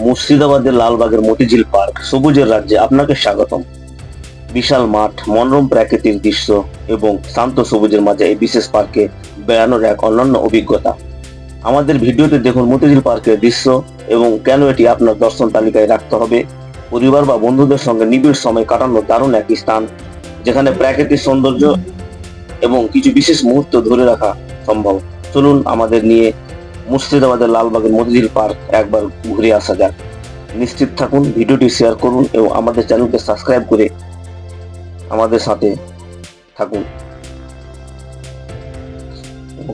মুর্শিদাবাদের লালবাগের মতিঝিল পার্ক সবুজের রাজ্যে আপনাকে স্বাগতম। বিশাল মাঠ, মনোরম প্রাকৃতিক দৃশ্য এবং শান্ত সবুজের মাঝে এই বিশেষ পার্কে বেড়ানোর এক অনন্য অভিজ্ঞতা। আমাদের ভিডিওতে দেখুন মতিঝিল পার্কের দৃশ্য এবং কেন এটি আপনার দর্শন তালিকায় রাখতে হবে। পরিবার বা বন্ধুদের সঙ্গে নিবিড় সময় কাটানোর দারুণ এক স্থান, যেখানে প্রাকৃতিক সৌন্দর্য এবং কিছু বিশেষ মুহূর্ত ধরে রাখা সম্ভব। চলুন আমাদের নিয়ে মুর্শিদাবাদের লালবাগের মতিঝিল পার্ক একবার ঘুরে আসা যাক। নিশ্চিত থাকুন, ভিডিওটি শেয়ার করুন এবং আমাদের চ্যানেলকে সাবস্ক্রাইব করে আমাদের সাথে থাকুন।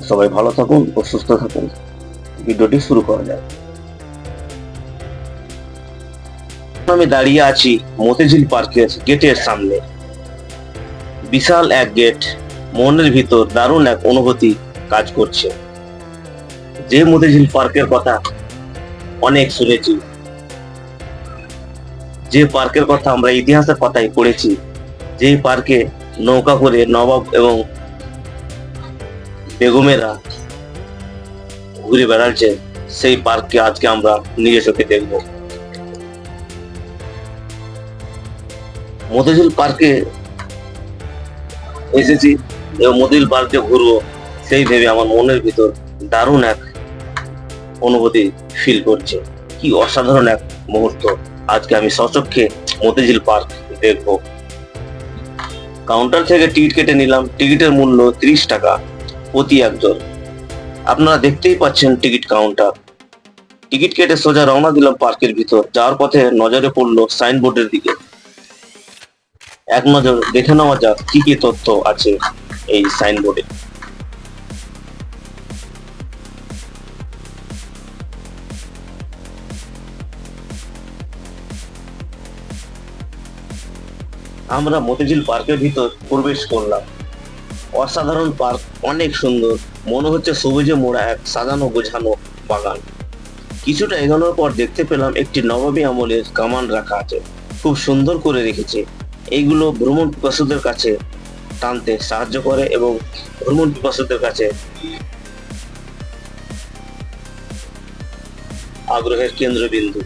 সবাই ভালো থাকুন ও সুস্থ থাকুন। ভিডিওটি শুরু করা যায়। আমি দাঁড়িয়ে আছি মতিঝিল পার্কের গেটের সামনে। বিশাল এক গেট, মনের ভিতর দারুণ এক অনুভূতি কাজ করছে। যে মতিঝিল পার্কের কথা অনেক শুনেছি, যে পার্কের কথা আমরা ইতিহাসের পাতায় পড়েছি, যে পার্কে নৌকা করে নবাব এবং বেগমেরা ঘুরে বেড়াচ্ছে, সেই পার্ককে আজকে আমরা নিজে চোখে দেখব। মতিঝিল পার্কে এসেছি এবং মতিঝিল পার্কে ঘুরবো, সেই ভেবে আমার মনের ভিতর দারুণ এক অনুভূতি ফিল করছে। কি অসাধারণ এক মুহূর্ত, আজকে আমি সচক্ষে মতিঝিল পার্ক দেখব। কাউন্টার থেকে টিকিট কেটে নিলাম। টিকিটের মূল্য 30 টাকা প্রতি একজন। আপনারা দেখতেই পাচ্ছেন টিকিট কাউন্টার। টিকিট কেটে সোজা রওনা দিলাম পার্কের ভিতর। যাওয়ার পথে নজরে পড়লো সাইনবোর্ডের দিকে। এক নজর দেখে নেওয়া যাক কি কি তথ্য আছে এই সাইনবোর্ডে। আমরা মতিঝিল পার্কের ভিতর প্রবেশ করলাম। অসাধারণ পার্ক, অনেক সুন্দর, মনে হচ্ছে সবুজে মোড়া এক সাজানো গোছানো বাগান। কিছুটা এগোনোর পর দেখতে পেলাম একটি নবাবী আমলের কামান রাখা আছে, খুব সুন্দর করে রেখেছে। এইগুলো ভ্রমণ পিপাসুদের কাছে টানতে সাহায্য করে এবং ভ্রমণ পিপাসুদের কাছে আগ্রহের কেন্দ্রবিন্দু।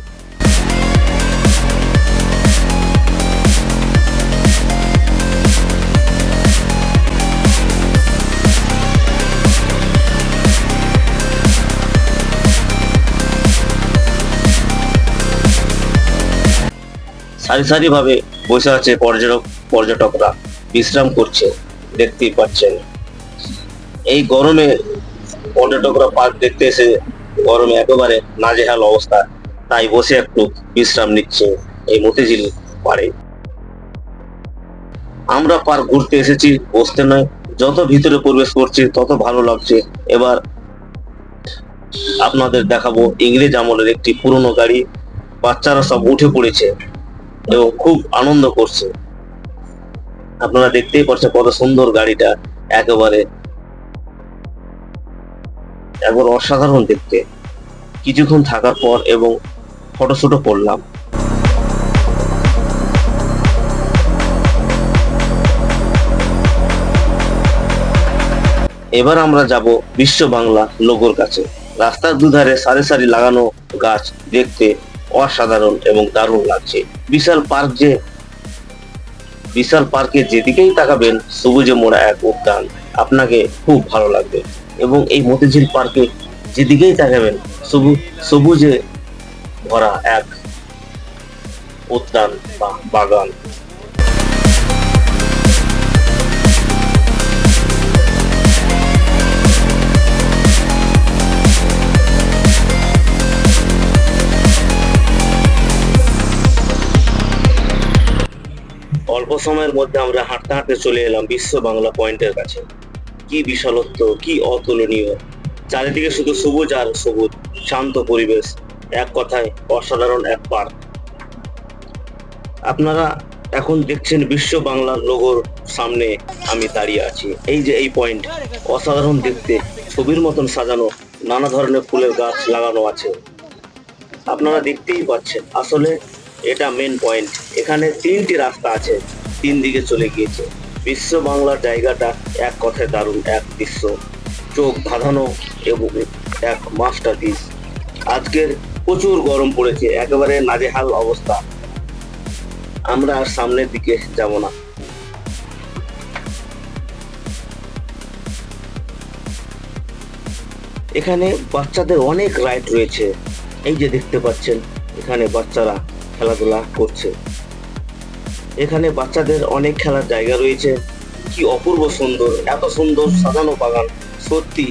সারি সারি ভাবে বসে আছে পর্যটকরা, বিশ্রাম করছে, দেখতেই পাচ্ছেন। এই গরমে পর্যটকরা পার্ক দেখতে এসে গরমে একেবারে নাজেহাল অবস্থা, তাই বসে একটু বিশ্রাম নিচ্ছে এই মতিঝিল পাড়ে। আমরা পার্ক ঘুরতে এসেছি, বসতে নয়। যত ভিতরে প্রবেশ করছি তত ভালো লাগছে। এবার আপনাদের দেখাবো ইংরেজ আমলের একটি পুরনো গাড়ি। বাচ্চারা সব উঠে পড়েছে এবং খুব আনন্দ করছে। আপনারা দেখতেই পাচ্ছেন কত সুন্দর গাড়িটা, একেবারে একবার অসাধারণ দেখতে। কিছুক্ষণ থাকার পর এবং ফটোশুটও করলাম। এবার আমরা যাব বিশ্ব বাংলা লোগোর কাছে। রাস্তার দুধারে সারি সারি লাগানো গাছ দেখতে অসাধারণ এবং দারুণ লাগছে। বিশাল পার্কে যেদিকেই তাকাবেন সবুজে মোড়া এক উদ্যান, আপনাকে খুব ভালো লাগবে। এবং এই মতিঝিল পার্কে যেদিকেই তাকাবেন সবুজে ভরা এক উদ্যান বা বাগান। অল্প সময়ের মধ্যে আমরা হাঁটতে হাঁটতে চলে এলাম বিশ্ব বাংলা পয়েন্টের কাছে। কি বিশালত্ব, কি অতুলনীয়! চারিদিকে শুধু সবুজ আর সবুজ, শান্ত পরিবেশ, এক কথায় অসাধারণ এক পার্ক। আপনারা এখন দেখছেন বিশ্ব বাংলা লোগোর সামনে আমি দাঁড়িয়ে আছি। এই যে এই পয়েন্ট, অসাধারণ দেখতে, ছবির মতন সাজানো, নানা ধরনের ফুলের গাছ লাগানো আছে। আপনারা দেখতেই পাচ্ছেন, আসলে এটা মেন পয়েন্ট। এখানে 3টি রাস্তা আছে, 3 দিকে চলে গিয়েছে। বিশ্ব বাংলার জায়গাটা এক কথায় দারুণ এক দৃশ্য, চোখ ধাঁধানো এবং এক মাস্টারপিস। আজকের প্রচুর গরম পড়েছে, একেবারে নাজেহাল অবস্থা। আমরা আর সামনের দিকে যাব না। এখানে বাচ্চাদের অনেক রাইড রয়েছে, এই যে দেখতে পাচ্ছেন, এখানে বাচ্চারা খেলাধুলা করছে। এখানে বাচ্চাদের অনেক খেলার জায়গা রয়েছে। কি অপূর্ব সুন্দর, এত সুন্দর সাজানো বাগান, সত্যি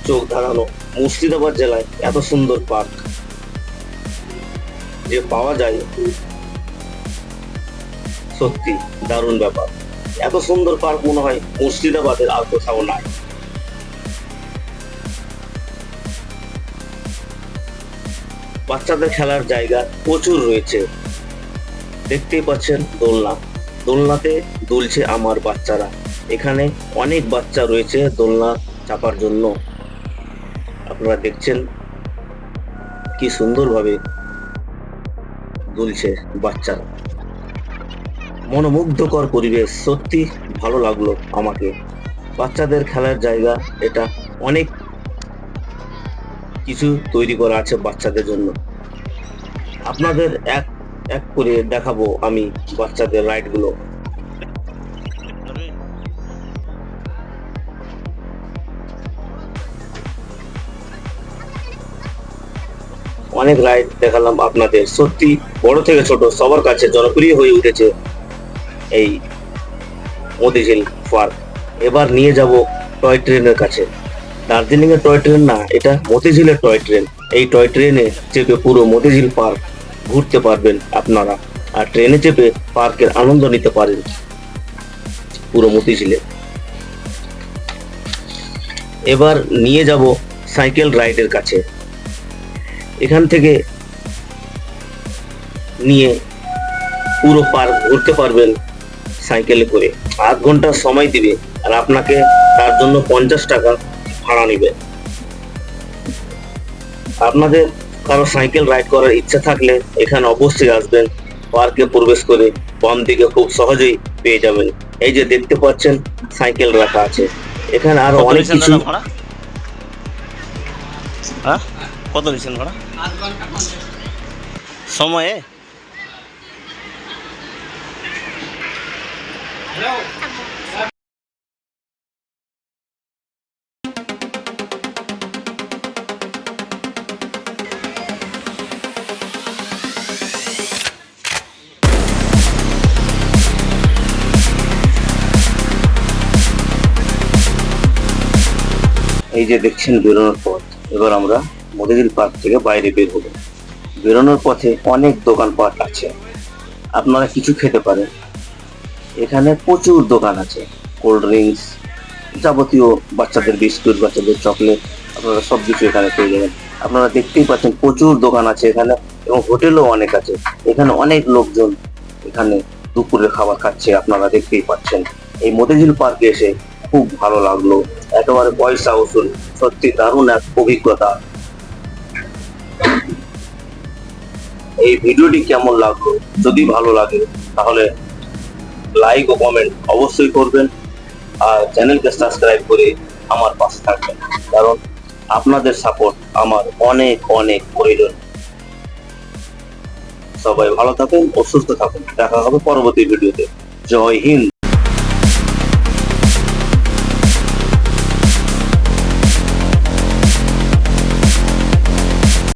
চোখ ধাঁধানো। মুর্শিদাবাদ জেলায় এত সুন্দর পার্ক যে পাওয়া যায়, সত্যি দারুণ ব্যাপার। এত সুন্দর পার্ক মনে হয় মুর্শিদাবাদের আর কোথাও নাই। বাচ্চাদের খেলার জায়গা প্রচুর রয়েছে, দেখতেই পাচ্ছেন দোলনা, দোলনাতে দুলছে আমার বাচ্চারা। এখানে অনেক বাচ্চা রয়েছে দোলনা চাপার জন্য। আপনারা দেখছেন কি সুন্দরভাবে দুলছে বাচ্চারা। মনোমুগ্ধকর পরিবেশ, সত্যি ভালো লাগলো আমাকে। বাচ্চাদের খেলার জায়গা এটা, অনেক কিছু তৈরি করা আছে বাচ্চাদের জন্য। আপনাদের এক এক করে দেখাবো আমি বাচ্চাদের রাইডগুলো। অনেক রাইড দেখালাম আপনাদের, সত্যি বড় থেকে ছোট সবার কাছে জনপ্রিয় হয়ে উঠেছে এই মতিঝিল পার্ক। এবার নিয়ে যাব টয় ট্রেনের কাছে। দার্জিলিং এর টয় ট্রেন না, এটা মতিঝিলের টয় ট্রেন। এই টয় ট্রেনে চেপে পুরো মতিঝিল পার্ক ঘুরতে পারবেন আপনারা, আর ট্রেনে চেপে পার্কের আনন্দ নিতে পারেন পুরো মতিঝিলে। এবার নিয়ে যাব সাইকেল রাইডের কাছে। এখান থেকে নিয়ে পুরো পার্ক ঘুরতে পারবেন সাইকেলে করে। 8 ঘন্টা সময় দিবে, আর আপনাকে তার জন্য 50 টাকা ভাড়া নিবে। আপনাদের কারো সাইকেল রাইড করার ইচ্ছা থাকলে এখানে অবশ্যই আসবেন। পার্কে প্রবেশ করে বাম দিকে খুব সহজেই পেয়ে যাবেন। এই যে দেখতে পাচ্ছেন সাইকেল রাখা আছে। এখানে আরো অনেক কিছু। কত নিচ্ছেন ভাড়া সময়ে? এই যে দেখছেন বেরোনোর পথ। এবার আমরা মতিঝিল পার্ক থেকে বাইরে বের হব। বেরোনোর পথে অনেক দোকানপাট আছে, আপনারা কিছু খেতে পারেন। এখানে প্রচুর দোকান আছে, কোল্ড ড্রিঙ্কস, যাবতীয় বাচ্চাদের বিস্কুট, বাচ্চাদের চকলেট, আপনারা সবকিছু এখানে পেয়ে যাবেন। আপনারা দেখতেই পাচ্ছেন প্রচুর দোকান আছে এখানে, এবং হোটেলও অনেক আছে। এখানে অনেক লোকজন এখানে দুপুরের খাবার খাচ্ছে, আপনারা দেখতেই পাচ্ছেন। এই মতিঝিল পার্কে এসে খুব ভালো লাগলো, একেবারে পয়সা উসুল, সত্যি দারুণ এক অভিজ্ঞতা। এই ভিডিওটি কেমন লাগলো? যদি ভালো লাগে তাহলে লাইক ও কমেন্ট অবশ্যই করবেন, আর চ্যানেলকে সাবস্ক্রাইব করে আমার পাশে থাকবেন, কারণ আপনাদের সাপোর্ট আমার অনেক অনেক প্রয়োজন। সবাই ভালো থাকুন ও সুস্থ থাকুন, দেখা হবে পরবর্তী ভিডিওতে। জয় হিন্দ।